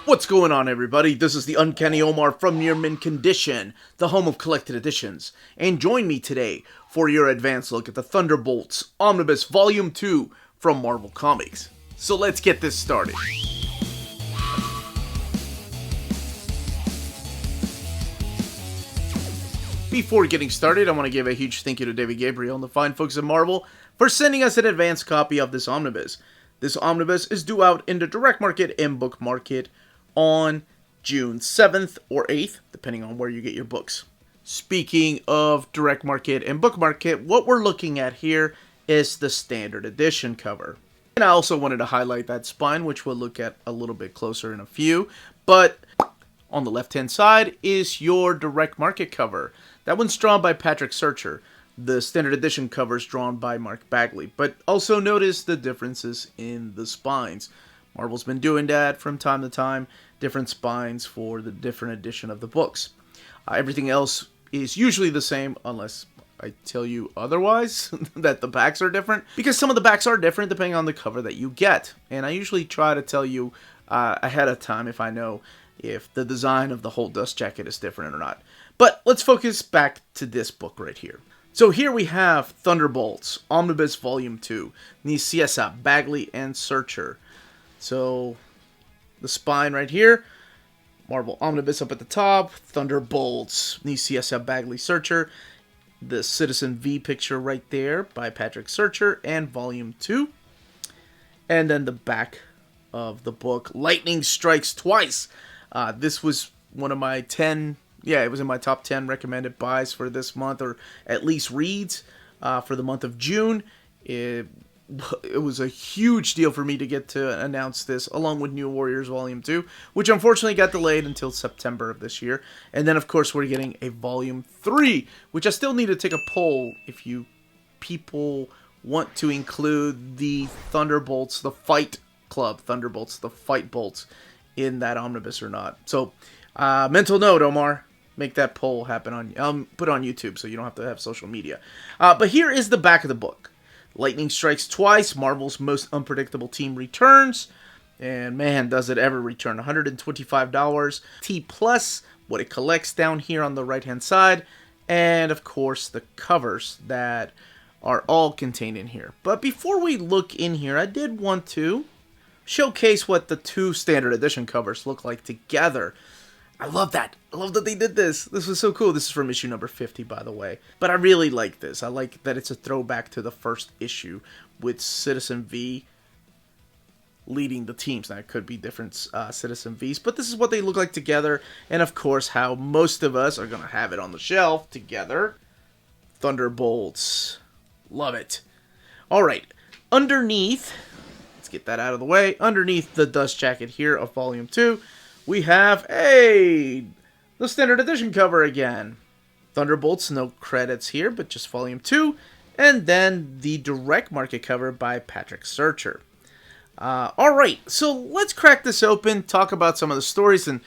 What's going on, everybody? This is the Uncanny Omar from Near Mint Condition, the home of collected editions. And join me today for your advanced look at the Thunderbolts Omnibus Volume 2 from Marvel Comics. So let's get this started. Before getting started, I want to give a huge thank you to David Gabriel and the fine folks at Marvel for sending us an advanced copy of this omnibus. This omnibus is due out in the direct market and book market on June 7th or 8th, depending on where you get your books. Speaking of direct market and book market, what we're looking at here is the standard edition cover. And I also wanted to highlight that spine, which we'll look at a little bit closer in a few. But on the left-hand side is your direct market cover. That one's drawn by Patrick Searcher. The standard edition cover is drawn by Mark Bagley. But also notice the differences in the spines. Marvel's been doing that from time to time. Different spines for the different edition of the books. Everything else is usually the same unless I tell you otherwise, that the backs are different. Because some of the backs are different depending on the cover that you get. And I usually try to tell you ahead of time if I know if the design of the whole dust jacket is different or not. But let's focus back to this book right here. So here we have Thunderbolts Omnibus Volume 2, Nicieza, Bagley, and Searcher. So the spine right here, Marvel Omnibus up at the top, Thunderbolts, Nicieza, Bagley, Searcher, the Citizen V picture right there by Patrick Searcher, and Volume 2. And then the back of the book, Lightning Strikes Twice. This was one of my 10... Yeah, it was in my top 10 recommended buys for this month, or at least reads for the month of June. It was a huge deal for me to get to announce this, along with New Warriors Volume 2, which unfortunately got delayed until September of this year. And then, of course, we're getting a Volume 3, which I still need to take a poll if you people want to include the Thunderbolts, the Fight Club Thunderbolts, the Fight Bolts, in that omnibus or not. So, mental note, Omar. Make that poll happen on put it on YouTube so you don't have to have social media. But here is the back of the book. Lightning strikes twice. Marvel's most unpredictable team returns. And man, does it ever return. $125. T plus, what it collects down here on the right-hand side. And, of course, the covers that are all contained in here. But before we look in here, I did want to showcase what the two standard edition covers look like together. I love that. I love that they did this. This was so cool. This is from issue number 50, by the way. But I really like this. I like that it's a throwback to the first issue with Citizen V leading the teams. Now, it could be different Citizen Vs, but this is what they look like together. And, of course, how most of us are going to have it on the shelf together. Thunderbolts. Love it. All right. Underneath, let's get that out of the way. Underneath the dust jacket here of Volume 2, we have, the standard edition cover again. Thunderbolts, no credits here, but just Volume 2. And then the direct market cover by Patrick Searcher. Alright, so let's crack this open, talk about some of the stories. And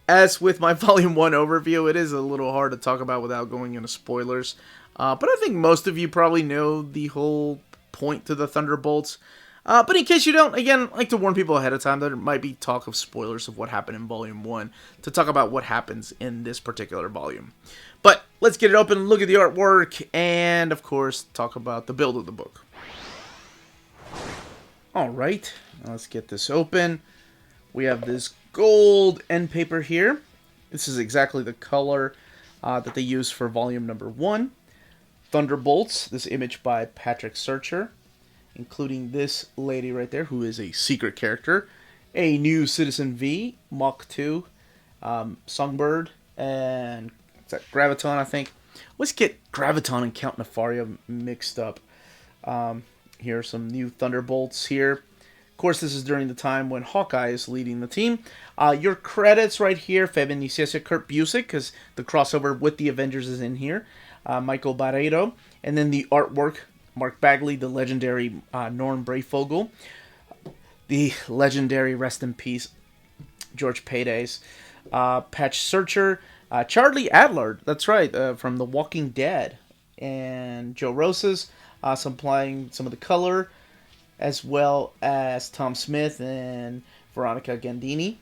as with my Volume 1 overview, it is a little hard to talk about without going into spoilers. But I think most of you probably know the whole point to the Thunderbolts. But in case you don't, again, I like to warn people ahead of time that there might be talk of spoilers of what happened in Volume 1 to talk about what happens in this particular volume. But let's get it open, look at the artwork, and, of course, talk about the build of the book. Alright, let's get this open. We have this gold end paper here. This is exactly the color that they used for Volume number 1. Thunderbolts, this image by Patrick Searcher, including this lady right there, who is a secret character. A new Citizen V, Mach 2, Songbird, and what's that, Graviton, I think. Let's get Graviton and Count Nefaria mixed up. Here are some new Thunderbolts here. Of course, this is during the time when Hawkeye is leading the team. Your credits right here, Fabian Nicieza, Kurt Busiek, because the crossover with the Avengers is in here. Michael Barreiro, and then the artwork, Mark Bagley, the legendary Norm Brayfogle, the legendary, rest in peace, George Paydays, Patch Searcher, Charlie Adler, that's right, from The Walking Dead, and Joe Rosas, supplying some of the color, as well as Tom Smith and Veronica Gandini.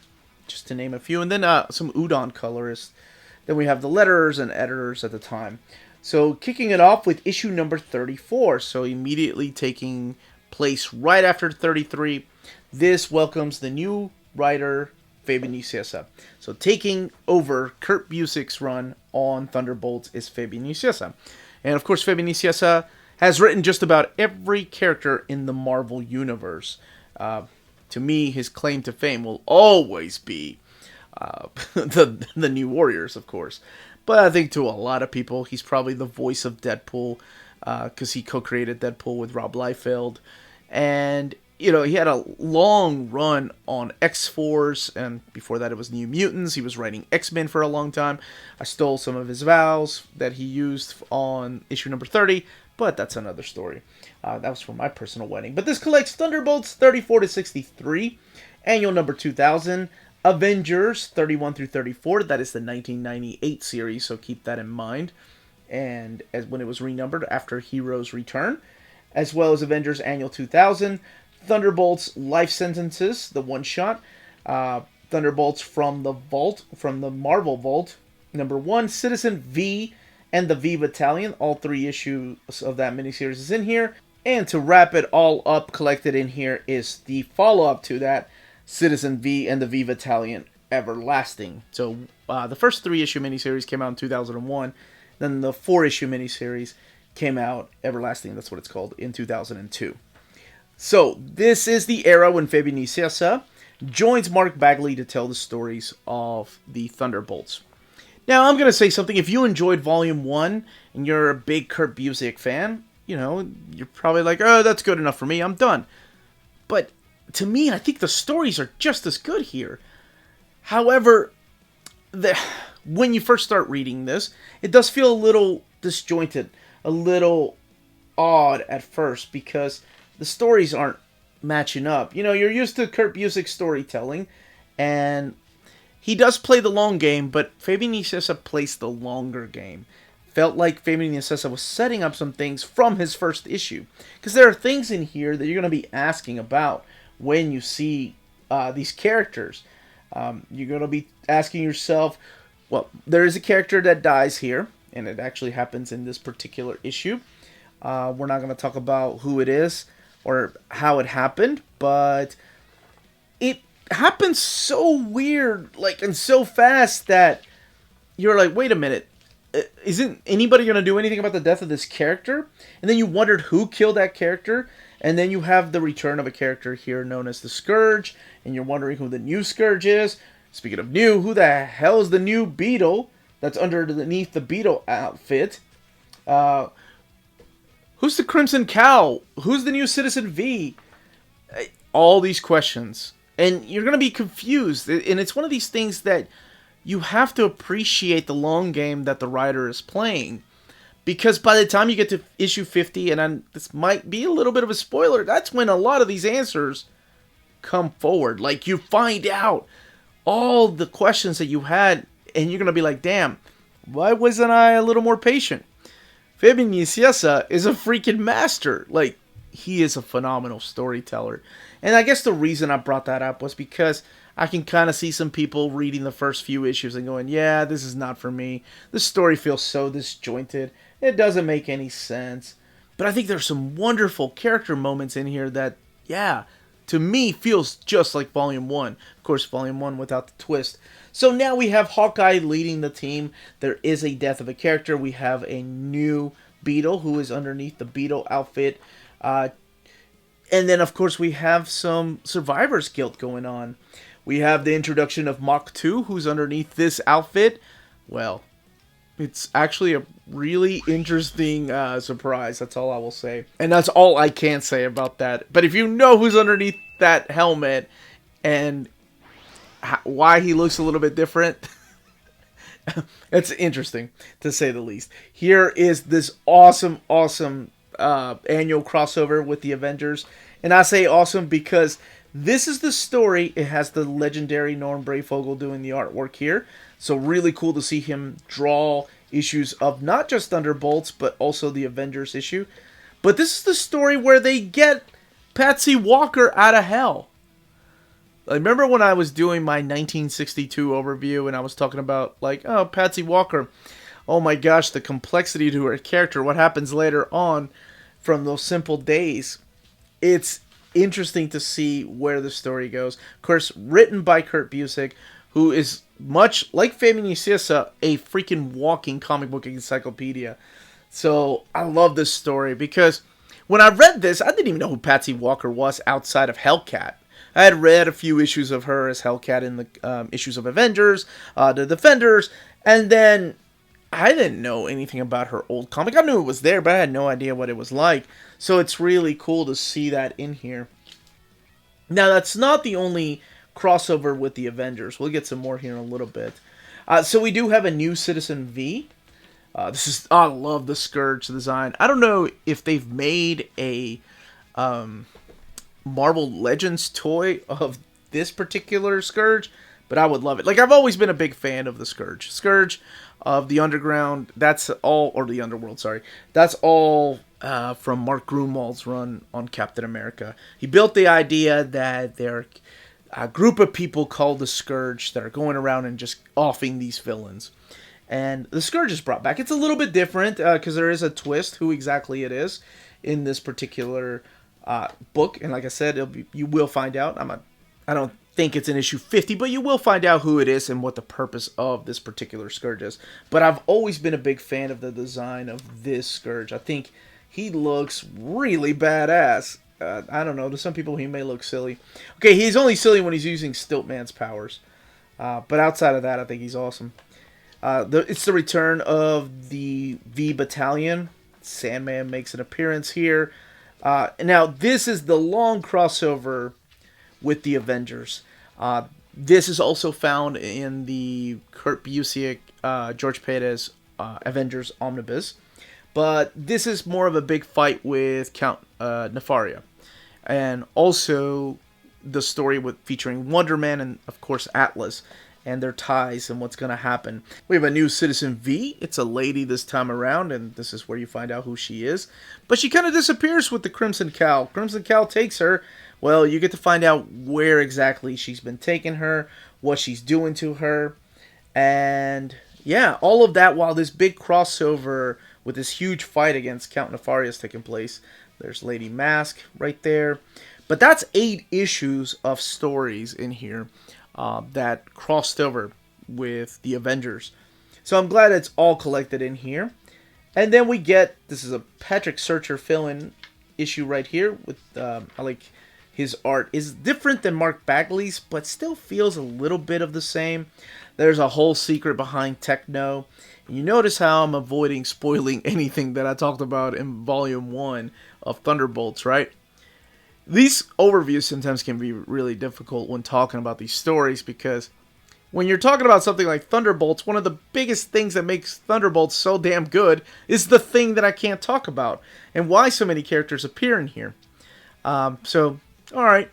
just to name a few. And then some udon colorists. Then we have the letterers and editors at the time. So kicking it off with issue number 34. So immediately taking place right after 33. This welcomes the new writer, Fabian Nicieza. So taking over Kurt Busiek's run on Thunderbolts is Fabian Nicieza. And of course, Fabian Nicieza has written just about every character in the Marvel Universe. To me, his claim to fame will always be the New Warriors, of course. But I think to a lot of people, he's probably the voice of Deadpool, because he co-created Deadpool with Rob Liefeld. And, you know, he had a long run on X-Force, and before that it was New Mutants. He was writing X-Men for a long time. I stole some of his vows that he used on issue number 30, but that's another story. That was for my personal wedding. But this collects Thunderbolts 34 to 63, annual number 2000, Avengers 31 through 34. That is the 1998 series, so keep that in mind. And as when it was renumbered after Heroes Return, as well as Avengers Annual 2000, Thunderbolts Life Sentences, the one-shot, Thunderbolts from the Vault, from the Marvel Vault, number 1, Citizen V and the V-Battalion. All 3 issues of that miniseries is in here. And to wrap it all up, collected in here is the follow-up to that, Citizen V and the V-Battalion Everlasting. So the first 3-issue miniseries came out in 2001. Then the 4-issue miniseries came out, Everlasting, that's what it's called, in 2002. So this is the era when Fabian Nicieza joins Mark Bagley to tell the stories of the Thunderbolts. Now I'm going to say something. If you enjoyed Volume 1 and you're a big Kurt Busiek fan, you know, you're probably like, oh, that's good enough for me, I'm done. But to me, I think the stories are just as good here. However, when you first start reading this, it does feel a little disjointed, a little odd at first, because the stories aren't matching up. You know, you're used to Kurt Busiek's storytelling, and he does play the long game, but Fabian Nicieza plays the longer game. Felt like Fabian Nicieza was setting up some things from his first issue, because there are things in here that you're going to be asking about when you see these characters. You're going to be asking yourself, well, there is a character that dies here, and it actually happens in this particular issue. We're not going to talk about who it is or how it happened, but it happens so weird, like, and so fast that you're like, wait a minute, isn't anybody going to do anything about the death of this character? And then you wondered who killed that character, and then you have the return of a character here known as the Scourge, and you're wondering who the new Scourge is. Speaking of new, who the hell is the new Beetle that's underneath the Beetle outfit? Who's the Crimson Cow? Who's the new Citizen V? All these questions. And you're going to be confused. And it's one of these things that you have to appreciate the long game that the writer is playing. Because by the time you get to issue 50, and this might be a little bit of a spoiler, that's when a lot of these answers come forward. Like, you find out all the questions that you had, and you're going to be like, damn, why wasn't I a little more patient? Fabian Nicieza is a freaking master. Like, he is a phenomenal storyteller. And I guess the reason I brought that up was because I can kind of see some people reading the first few issues and going, yeah, this is not for me. This story feels so disjointed. It doesn't make any sense. But I think there's some wonderful character moments in here that, yeah, to me feels just like Volume 1. Of course, Volume 1 without the twist. So now we have Hawkeye leading the team. There is a death of a character. We have a new Beetle who is underneath the Beetle outfit. And then, of course, we have some survivor's guilt going on. We have the introduction of Mach 2, who's underneath this outfit. Well, it's actually a really interesting surprise. That's all I will say. And that's all I can say about that. But if you know who's underneath that helmet and why he looks a little bit different, it's interesting, to say the least. Here is this awesome annual crossover with the Avengers. And I say awesome because this is the story. It has the legendary Norm Brayfogle doing the artwork here. So really cool to see him draw issues of not just Thunderbolts, but also the Avengers issue. But this is the story where they get Patsy Walker out of hell. I remember when I was doing my 1962 overview and I was talking about, like, oh, Patsy Walker. Oh my gosh, the complexity to her character, what happens later on from those simple days. It's interesting to see where the story goes. Of course, written by Kurt Busiek, who is much like Miniseries, a freaking walking comic book encyclopedia. So I love this story because when I read this, I didn't even know who Patsy Walker was outside of Hellcat. I had read a few issues of her as Hellcat in the issues of Avengers, the Defenders, and then I didn't know anything about her old comic. I knew it was there, but I had no idea what it was like. So it's really cool to see that in here. Now, that's not the only crossover with the Avengers. We'll get some more here in a little bit. So we do have a new Citizen V. I love the Scourge design. I don't know if they've made a Marvel Legends toy of this particular Scourge, but I would love it. Like, I've always been a big fan of the Scourge. Scourge of the Underground, that's all, or the Underworld, sorry. That's all from Mark Gruenwald's run on Captain America. He built the idea that there are a group of people called the Scourge that are going around and just offing these villains. And the Scourge is brought back. It's a little bit different because there is a twist who exactly it is in this particular book. And like I said, you will find out. I don't think it's in issue 50, but you will find out who it is and what the purpose of this particular Scourge is. But I've always been a big fan of the design of this Scourge. I think he looks really badass. I don't know. To some people, he may look silly. Okay, he's only silly when he's using Stiltman's powers. But outside of that, I think he's awesome. It's the return of the V-Battalion. Sandman makes an appearance here. Now, this is the long crossover with the Avengers. This is also found in the Kurt Busiek, George Perez Avengers Omnibus. But this is more of a big fight with Count Nefaria. And also the story featuring Wonder Man and, of course, Atlas and their ties and what's going to happen. We have a new Citizen V. It's a lady this time around, and this is where you find out who she is. But she kind of disappears with the Crimson Cowl. Crimson Cowl takes her. Well, you get to find out where exactly she's been taking her, what she's doing to her. And yeah, all of that while this big crossover with this huge fight against Count Nefaria is taking place. There's Lady Mask right there. But that's 8 issues of stories in here that crossed over with the Avengers. So I'm glad it's all collected in here. And then we get, this is a Patrick Searcher fill-in issue right here. With I like his art. Is different than Mark Bagley's, but still feels a little bit of the same. There's a whole secret behind Techno. And you notice how I'm avoiding spoiling anything that I talked about in Volume 1 of Thunderbolts, right? These overviews sometimes can be really difficult when talking about these stories because when you're talking about something like Thunderbolts, one of the biggest things that makes Thunderbolts so damn good is the thing that I can't talk about and why so many characters appear in here. So, alright.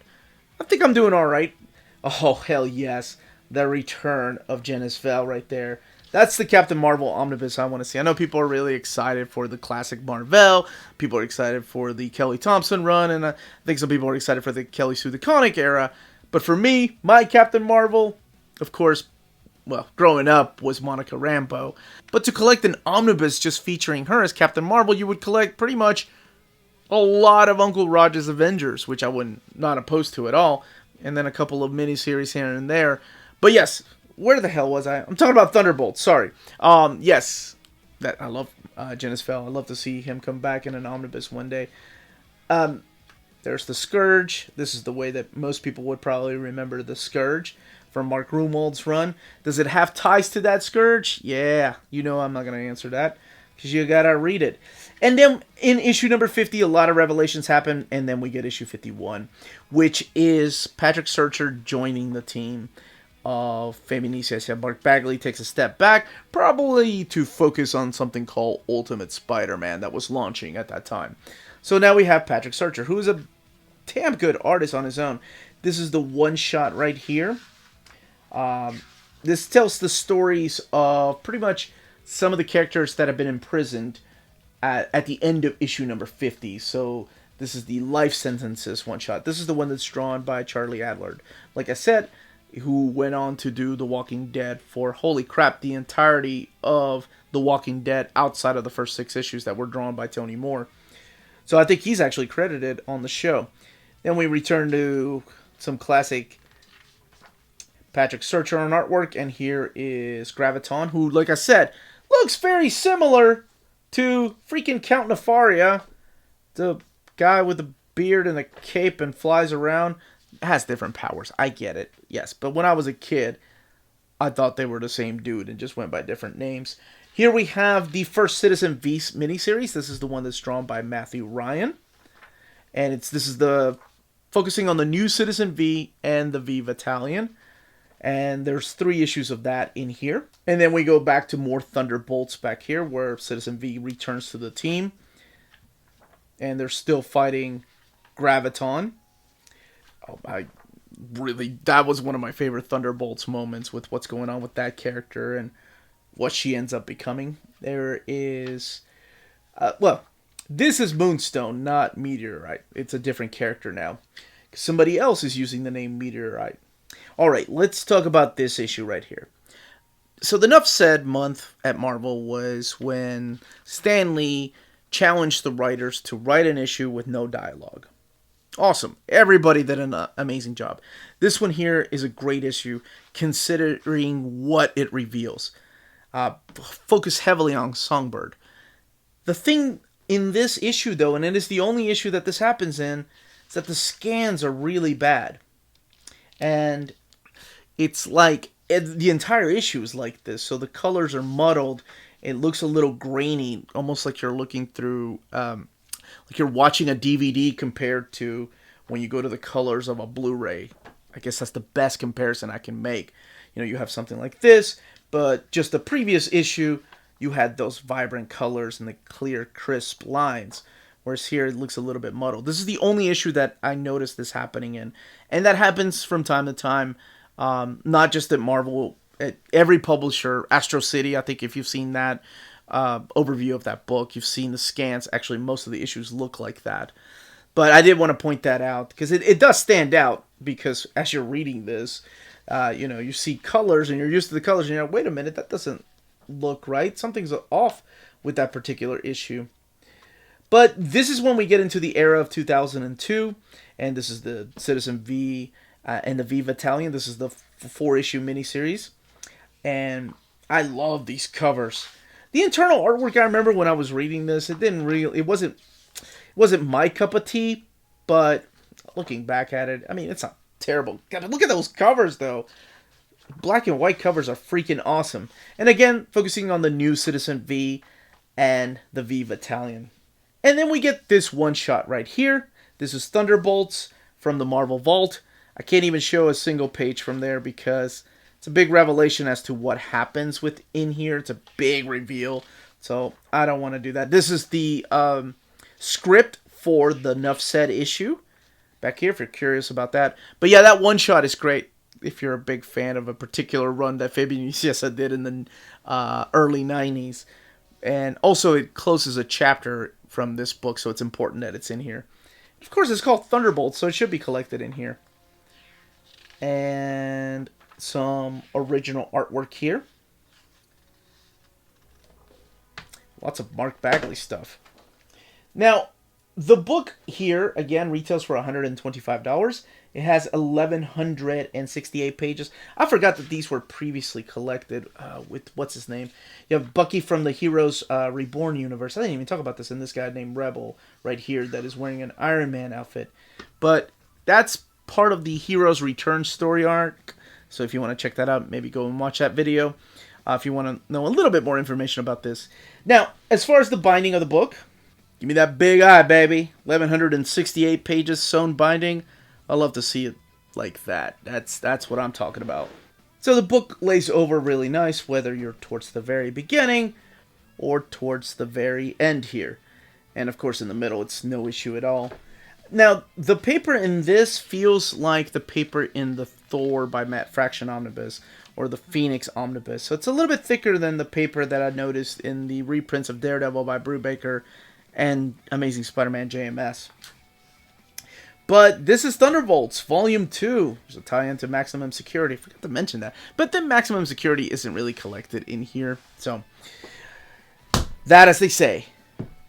I think I'm doing alright. Oh, hell yes. The return of Janice Vale right there. That's the Captain Marvel Omnibus I want to see. I know people are really excited for the classic Marvel. People are excited for the Kelly Thompson run. And I think some people are excited for the Kelly Sue DeConnick era. But for me, my Captain Marvel, of course, well, growing up was Monica Rambeau. But to collect an omnibus just featuring her as Captain Marvel, you would collect pretty much a lot of Uncle Roger's Avengers, which I wouldn't not opposed to at all. And then a couple of miniseries here and there. But yes, where the hell was I? I'm talking about Thunderbolts, sorry. Yes, that I love Janice Vale. I'd love to see him come back in an omnibus one day. There's the Scourge. This is the way that most people would probably remember the Scourge from Mark Gruenwald's run. Does it have ties to that Scourge? Yeah, you know I'm not going to answer that because you got to read it. And then in issue number 50, a lot of revelations happen, and then we get issue 51, which is Patrick Searcher joining the team of Miniseries. Mark Bagley takes a step back, probably to focus on something called Ultimate Spider-Man that was launching at that time. So now we have Patrick Searcher, who is a damn good artist on his own. This is the one shot right here. This tells the stories of pretty much some of the characters that have been imprisoned at the end of issue number 50. So This is the Life Sentences one-shot. This is the one that's drawn by Charlie Adlard. Like I said, who went on to do The Walking Dead for, holy crap, the entirety of The Walking Dead outside of the first 6 issues that were drawn by Tony Moore. So I think he's actually credited on the show. Then we return to some classic Patrick Searcher on artwork, and here is Graviton, who, like I said, looks very similar to freaking Count Nefaria, the guy with the beard and a cape and flies around. Has different powers, I get it, yes, but when I was a kid, I thought they were the same dude and just went by different names. Here we have the first Citizen V miniseries. This is the one that's drawn by Matthew Ryan, and this is the focusing on the new Citizen V and the V-Battalion. And there's 3 issues of that in here. And then we go back to more Thunderbolts back here, where Citizen V returns to the team. And they're still fighting Graviton. Oh, that was one of my favorite Thunderbolts moments, with what's going on with that character and what she ends up becoming. There is, this is Moonstone, not Meteorite. It's a different character now. Somebody else is using the name Meteorite. Alright, let's talk about this issue right here. So the Nuff Said month at Marvel was when Stan Lee challenged the writers to write an issue with no dialogue. Awesome. Everybody did an amazing job. This one here is a great issue considering what it reveals. Focus heavily on Songbird. The thing in this issue, though, and it is the only issue that this happens in, is that the scans are really bad. And it's like, the entire issue is like this, so the colors are muddled. It looks a little grainy, almost like you're looking through, like you're watching a DVD compared to when you go to the colors of a Blu-ray. I guess that's the best comparison I can make. You know, you have something like this, but just the previous issue, you had those vibrant colors and the clear, crisp lines. Whereas here, it looks a little bit muddled. This is the only issue that I noticed this happening in. And that happens from time to time. Not just at Marvel. At every publisher. Astro City, I think if you've seen that overview of that book, you've seen the scans. Actually, most of the issues look like that. But I did want to point that out. Because it does stand out. Because as you're reading this, you see colors. And you're used to the colors. And you're like, wait a minute, that doesn't look right. Something's off with that particular issue. But this is when we get into the era of 2002, and this is the Citizen V and the V-Battalion. This is the 4-issue miniseries, and I love these covers. The internal artwork, I remember when I was reading this, it wasn't my cup of tea, but looking back at it, I mean, it's not terrible. God, look at those covers, though. Black and white covers are freaking awesome. And again, focusing on the new Citizen V and the V-Battalion. And then we get this one shot right here. This is Thunderbolts from the Marvel Vault. I can't even show a single page from there because it's a big revelation as to what happens within here. It's a big reveal. So I don't want to do that. This is the script for the Nuff Said issue. Back here if you're curious about that. But yeah, that one shot is great if you're a big fan of a particular run that Fabian Nicieza did in the early 90s. And also it closes a chapter from this book, so it's important that it's in here. Of course, it's called Thunderbolts, so it should be collected in here. And some original artwork here. Lots of Mark Bagley stuff. Now, the book here, again, retails for $125. It has 1,168 pages. I forgot that these were previously collected with, what's his name? You have Bucky from the Heroes Reborn universe. I didn't even talk about this in this guy named Rebel right here that is wearing an Iron Man outfit. But that's part of the Heroes Return story arc. So if you want to check that out, maybe go and watch that video. If you want to know a little bit more information about this. Now, as far as the binding of the book, give me that big eye, baby. 1,168 pages sewn binding. I love to see it like that. That's what I'm talking about. So the book lays over really nice, whether you're towards the very beginning or towards the very end here. And of course in the middle, it's no issue at all. Now, the paper in this feels like the paper in the Thor by Matt Fraction Omnibus, or the Phoenix Omnibus. So it's a little bit thicker than the paper that I noticed in the reprints of Daredevil by Brubaker and Amazing Spider-Man JMS. But this is Thunderbolts Volume 2. There's a tie-in to Maximum Security. I forgot to mention that. But then Maximum Security isn't really collected in here. So, that, as they say,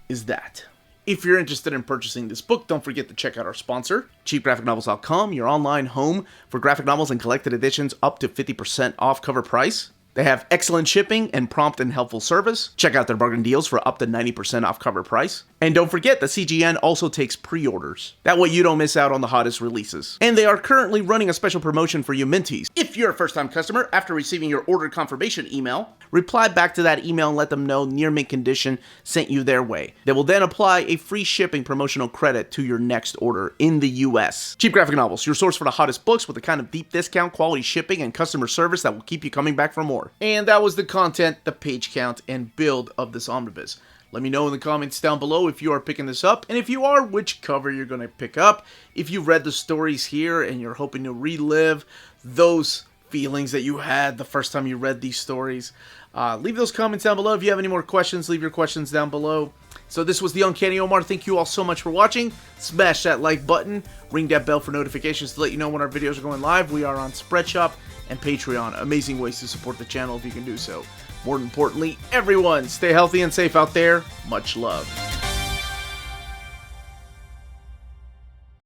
is that. If you're interested in purchasing this book, don't forget to check out our sponsor, cheapgraphicnovels.com, your online home for graphic novels and collected editions up to 50% off cover price. They have excellent shipping and prompt and helpful service. Check out their bargain deals for up to 90% off cover price. And don't forget that CGN also takes pre-orders. That way you don't miss out on the hottest releases. And they are currently running a special promotion for you Minties. If you're a first-time customer, after receiving your order confirmation email, reply back to that email and let them know Near Mint Condition sent you their way. They will then apply a free shipping promotional credit to your next order in the US. Cheap Graphic Novels, your source for the hottest books with the kind of deep discount, quality shipping, and customer service that will keep you coming back for more. And that was the content, the page count, and build of this omnibus. Let me know in the comments down below if you are picking this up, and if you are, which cover you're going to pick up. If you've read the stories here and you're hoping to relive those feelings that you had the first time you read these stories, leave those comments down below. If you have any more questions, leave your questions down below. So this was the Uncanny Omar. Thank you all so much for watching. Smash that like button. Ring that bell for notifications to let you know when our videos are going live. We are on Spreadshop and Patreon. Amazing ways to support the channel if you can do so. More importantly, everyone, stay healthy and safe out there. Much love.